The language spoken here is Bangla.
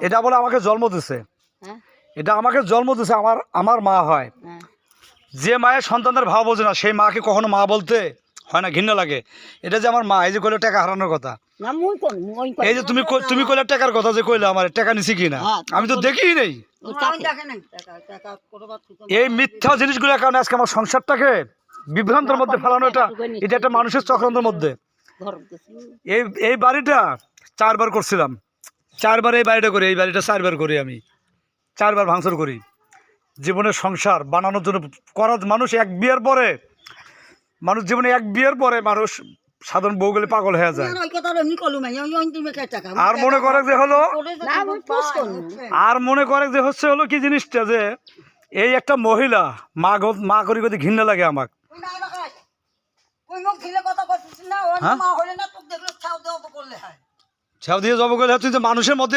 এটা বলে আমাকে জন্ম দিছে, এটা আমাকে জন্ম দিছে, আমার মা হয়। যে মায়ের সন্তানদের ভাব বোঝে না সেই মাকে কখনো মা বলতে হয় না, ঘৃণা লাগে। এটা যে আমার মা, এই যে কইলে টাকা হারানোর কথা, এই যে তুমি কইলে টাকার কথা, যে কইলে আমার টাকা নিছি কিনা, আমি তো দেখিই নেই। এই মিথ্যা জিনিসগুলোর কারণে আজকে আমার সংসারটাকে বিভ্রান্তের মধ্যে ফেলানো, এটা একটা মানুষের চক্রান্তের মধ্যে। এই বাড়িটা 4 বার করছিলাম, 4 বার এই বাড়িটা করি, এই বাড়িটা 4 বার করি, আমি 4 বার ভাঙচুর করি। জীবনের সংসার বানানোর জন্য মানুষ এক বিয়ের পরে, মানুষ জীবনে এক বিয়ের পরে মানুষ সাধারণ বউ গেলে পাগল হয়ে যায়। আর মনে করে যে হলো, আর মনে করে যে হচ্ছে হলো কি জিনিসটা, যে এই একটা মহিলা মা করি করি ঘৃণা লাগে আমাকে। ছাউ দিয়ে জব করলে তুই যে মানুষের মধ্যে